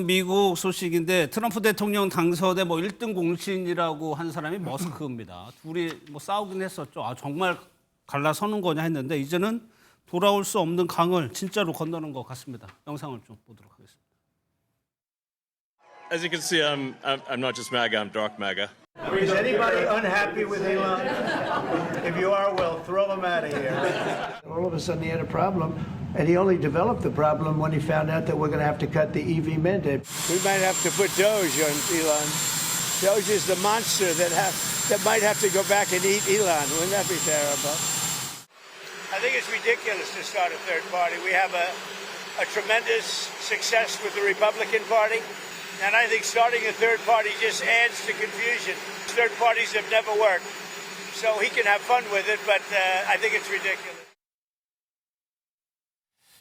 미국 소식인데 트럼프 대통령 당선의 1등 공신이라고 한 사람이 머스크입니다. 둘이 싸우긴 했었죠. 정말 갈라서는 거냐 했는데 이제는 돌아올 수 없는 강을 진짜로 건너는 것 같습니다. 영상을 좀 보도록 하겠습니다. As you can see, I'm not just MAGA, I'm dark MAGA. Is anybody unhappy with Elon? If you are, well, throw him out of here. All of a sudden he had a problem, and he only developed the problem when he found out that we're going to have to cut the EV mandate. We might have to put Doge on Elon. Doge is the monster that might have to go back and eat Elon. Wouldn't that be terrible? I think it's ridiculous to start a third party. We have a tremendous success with the Republican Party. And I think starting a third party just adds to confusion. Third parties have never worked. So he can have fun with it, but I think it's ridiculous.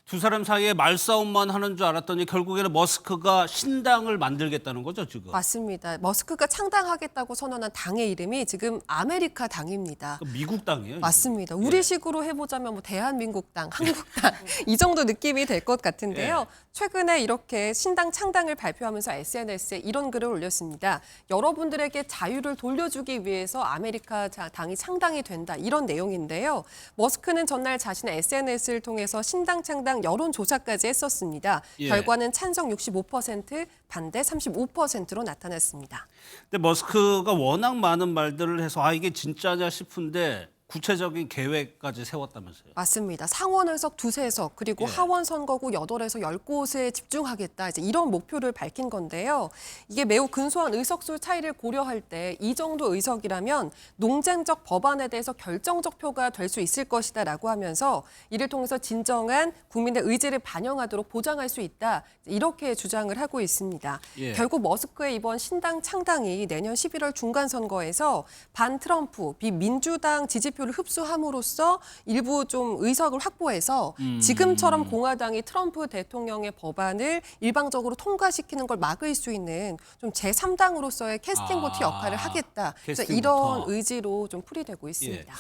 두 사람 사이에 말싸움만 하는 줄 알았더니 결국에는 머스크가 신당을 만들겠다는 거죠, 지금. 맞습니다. 머스크가 창당하겠다고 선언한 당의 이름이 지금 아메리카 당입니다. 미국 당이에요. 맞습니다. 우리식으로 해보자면 대한민국당, 한국당 이 정도 느낌이 될 것 같은데요. 최근에 이렇게 신당 창당을 발표하면서 SNS에 이런 글을 올렸습니다. 여러분들에게 자유를 돌려주기 위해서 아메리카 당이 창당이 된다. 이런 내용인데요. 머스크는 전날 자신의 SNS를 통해서 신당 창당 여론조사까지 했었습니다. 결과는 찬성 65%, 반대 35%로 나타났습니다. 근데 머스크가 워낙 많은 말들을 해서 이게 진짜냐 싶은데 구체적인 계획까지 세웠다면서요. 맞습니다. 상원 의석 2석 그리고 하원 선거구 8에서 10곳에 집중하겠다. 이런 목표를 밝힌 건데요. 이게 매우 근소한 의석수 차이를 고려할 때 이 정도 의석이라면 농장적 법안에 대해서 결정적 표가 될 수 있을 것이다라고 하면서 이를 통해서 진정한 국민의 의지를 반영하도록 보장할 수 있다. 이렇게 주장을 하고 있습니다. 결국 머스크의 이번 신당 창당이 내년 11월 중간 선거에서 반 트럼프, 비민주당 지지표를 흡수함으로써 일부 좀 의석을 확보해서 지금처럼 공화당이 트럼프 대통령의 법안을 일방적으로 통과시키는 걸 막을 수 있는 좀 제3당으로서의 캐스팅 보트 역할을 하겠다. 그래서 이런 의지로 좀 풀이되고 있습니다.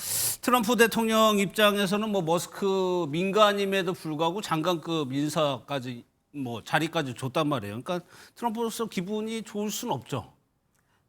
트럼프 대통령 입장에서는 머스크 민간임에도 불구하고 장관급 인사까지 자리까지 줬단 말이에요. 그러니까 트럼프로서 기분이 좋을 수는 없죠.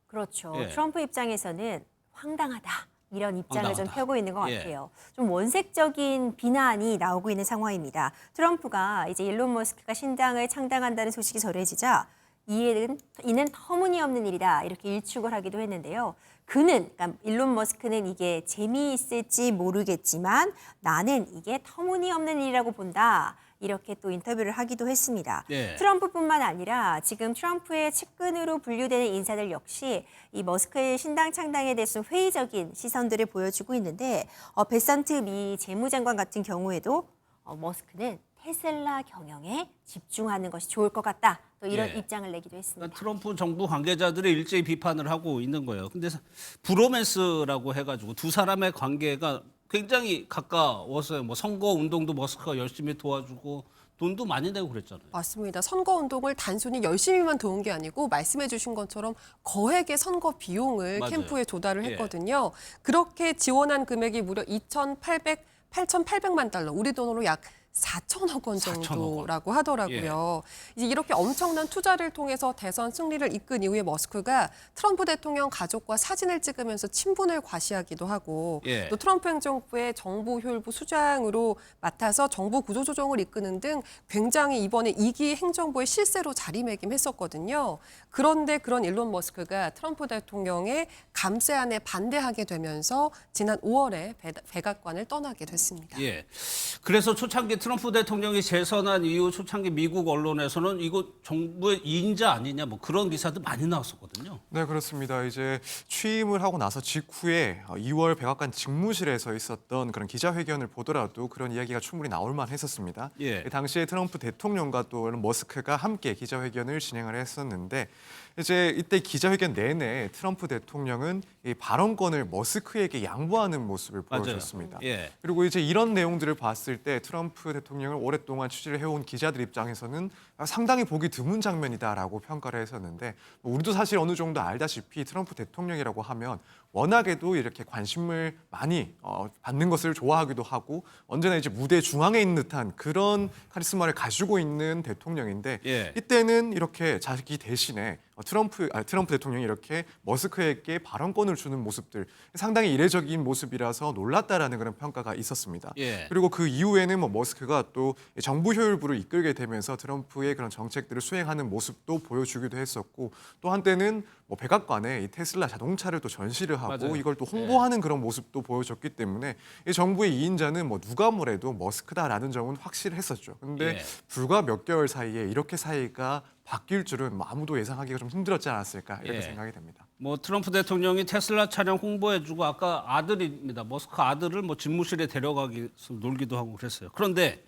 그렇죠. 트럼프 입장에서는 황당하다. 이런 입장을 좀 펴고 있는 것 같아요. 좀 원색적인 비난이 나오고 있는 상황입니다. 트럼프가 이제 일론 머스크가 신당을 창당한다는 소식이 전해지자 이는 터무니없는 일이다 이렇게 일축을 하기도 했는데요. 그러니까 일론 머스크는 이게 재미있을지 모르겠지만 나는 이게 터무니없는 일이라고 본다. 이렇게 또 인터뷰를 하기도 했습니다. 트럼프뿐만 아니라 지금 트럼프의 측근으로 분류되는 인사들 역시 이 머스크의 신당 창당에 대해서 회의적인 시선들을 보여주고 있는데 베산트 미 재무장관 같은 경우에도 머스크는 테슬라 경영에 집중하는 것이 좋을 것 같다. 또 이런 입장을 내기도 했습니다. 그러니까 트럼프 정부 관계자들이 일제히 비판을 하고 있는 거예요. 근데 브로맨스라고 해가지고 두 사람의 관계가 굉장히 가까웠어요. 선거 운동도 머스크가 열심히 도와주고 돈도 많이 내고 그랬잖아요. 맞습니다. 선거 운동을 단순히 열심히만 도운 게 아니고 말씀해 주신 것처럼 거액의 선거 비용을 캠프에 조달을 했거든요. 그렇게 지원한 금액이 무려 8,800만 달러, 우리 돈으로 약 4천억 원 정도라고 하더라고요. 이제 이렇게 엄청난 투자를 통해서 대선 승리를 이끈 이후에 머스크가 트럼프 대통령 가족과 사진을 찍으면서 친분을 과시하기도 하고 또 트럼프 행정부의 정부 효율부 수장으로 맡아서 정부 구조조정을 이끄는 등 굉장히 이번에 2기 행정부의 실세로 자리매김했었거든요. 그런데 그런 일론 머스크가 트럼프 대통령의 감세안에 반대하게 되면서 지난 5월에 백악관을 떠나게 됐습니다. 그래서 초창기 트럼프 대통령이 재선한 이후 초창기 미국 언론에서는 이거 정부의 인자 아니냐 그런 기사도 많이 나왔었거든요. 네, 그렇습니다. 이제 취임을 하고 나서 직후에 2월 백악관 직무실에서 있었던 그런 기자회견을 보더라도 그런 이야기가 충분히 나올 만했었습니다. 당시에 트럼프 대통령과 또 머스크가 함께 기자회견을 진행을 했었는데 이제 이때 기자회견 내내 트럼프 대통령은 이 발언권을 머스크에게 양보하는 모습을 보여줬습니다. 그리고 이제 이런 내용들을 봤을 때 트럼프 대통령을 오랫동안 취재를 해온 기자들 입장에서는 상당히 보기 드문 장면이다라고 평가를 했었는데 우리도 사실 어느 정도 알다시피 트럼프 대통령이라고 하면 워낙에도 이렇게 관심을 많이 받는 것을 좋아하기도 하고 언제나 이제 무대 중앙에 있는 듯한 그런 카리스마를 가지고 있는 대통령인데 예. 이때는 이렇게 자기 대신에 트럼프 대통령이 이렇게 머스크에게 발언권을 주는 모습들 상당히 이례적인 모습이라서 놀랐다라는 그런 평가가 있었습니다. 예. 그리고 그 이후에는 뭐 머스크가 또 정부 효율부를 이끌게 되면서 트럼프의 그런 정책들을 수행하는 모습도 보여주기도 했었고 또 한때는 뭐 백악관에 이 테슬라 자동차를 또 전시를 하고 맞아요. 이걸 또 홍보하는 그런 모습도 보여줬기 때문에 이 정부의 2인자는 뭐 누가 뭐래도 머스크다라는 점은 확실했었죠. 근데 예. 불과 몇 개월 사이에 이렇게 사이가 바뀔 줄은 뭐 아무도 예상하기가 좀 힘들었지 않았을까 이렇게 예. 생각이 됩니다. 뭐 트럼프 대통령이 테슬라 차량 홍보해주고 아까 아들입니다. 머스크 아들을 뭐 집무실에 데려가기 놀기도 하고 그랬어요. 그런데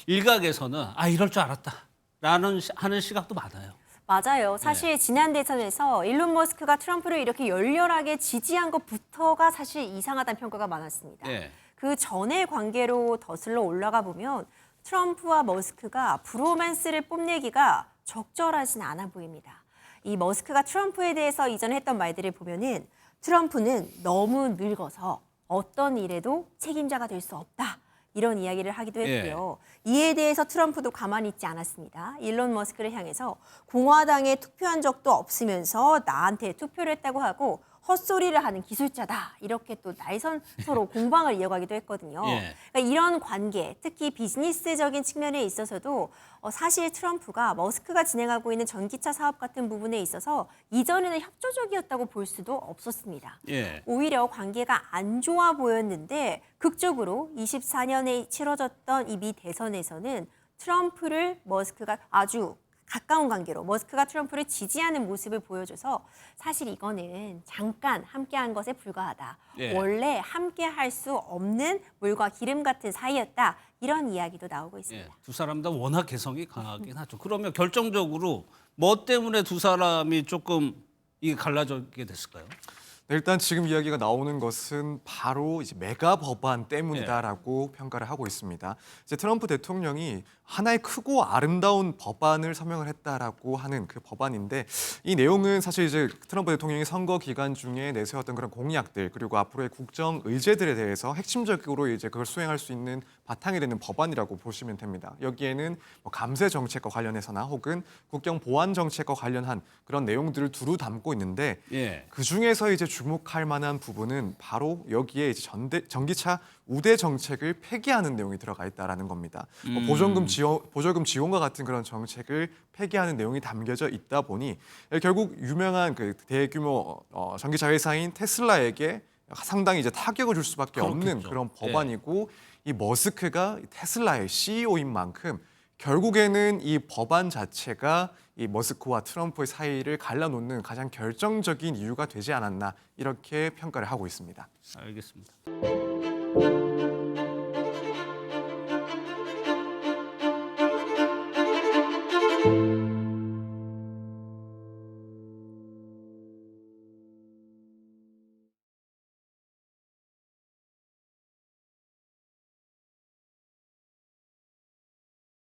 일각에서는 이럴 줄 알았다라는 하는 시각도 많아요. 맞아요. 사실 지난 대선에서 일론 머스크가 트럼프를 이렇게 열렬하게 지지한 것부터가 사실 이상하다는 평가가 많았습니다. 예. 그 전의 관계로 더슬러 올라가 보면 트럼프와 머스크가 브로맨스를 뽐내기가 적절하진 않아 보입니다. 이 머스크가 트럼프에 대해서 이전에 했던 말들을 보면은 트럼프는 너무 늙어서 어떤 일에도 책임자가 될 수 없다. 이런 이야기를 하기도 했고요. 이에 대해서 트럼프도 가만히 있지 않았습니다. 일론 머스크를 향해서 공화당에 투표한 적도 없으면서 나한테 투표를 했다고 하고 헛소리를 하는 기술자다. 이렇게 또 날선 서로 공방을 이어가기도 했거든요. 예. 그러니까 이런 관계, 특히 비즈니스적인 측면에 있어서도 사실 트럼프가 머스크가 진행하고 있는 전기차 사업 같은 부분에 있어서 이전에는 협조적이었다고 볼 수도 없었습니다. 예. 오히려 관계가 안 좋아 보였는데 극적으로 24년에 치러졌던 이 미 대선에서는 트럼프를 머스크가 아주 가까운 관계로 머스크가 트럼프를 지지하는 모습을 보여줘서 사실 이거는 잠깐 함께한 것에 불과하다. 예. 원래 함께할 수 없는 물과 기름 같은 사이였다. 이런 이야기도 나오고 있습니다. 예. 두 사람 다 워낙 개성이 강하긴 하죠. 그러면 결정적으로 뭐 때문에 두 사람이 조금 이게 갈라지게 됐을까요? 네, 일단 지금 이야기가 나오는 것은 바로 이제 메가 법안 때문이다라고 평가를 하고 있습니다. 이제 트럼프 대통령이 하나의 크고 아름다운 법안을 서명을 했다라고 하는 그 법안인데 이 내용은 사실 이제 트럼프 대통령이 선거 기간 중에 내세웠던 그런 공약들 그리고 앞으로의 국정 의제들에 대해서 핵심적으로 이제 그걸 수행할 수 있는 바탕이 되는 법안이라고 보시면 됩니다. 여기에는 뭐 감세 정책과 관련해서나 혹은 국경 보안 정책과 관련한 그런 내용들을 두루 담고 있는데 예. 그 중에서 이제 주목할 만한 부분은 바로 여기에 이제 전기차 우대 정책을 폐기하는 내용이 들어가 있다라는 겁니다. 보조금 지원과 같은 그런 정책을 폐기하는 내용이 담겨져 있다 보니 결국 유명한 그 대규모 전기차 회사인 테슬라에게 상당히 이제 타격을 줄 수밖에 없는 그렇겠죠. 그런 법안이고 이 머스크가 테슬라의 CEO인 만큼 결국에는 이 법안 자체가 이 머스크와 트럼프의 사이를 갈라놓는 가장 결정적인 이유가 되지 않았나 이렇게 평가를 하고 있습니다. 알겠습니다.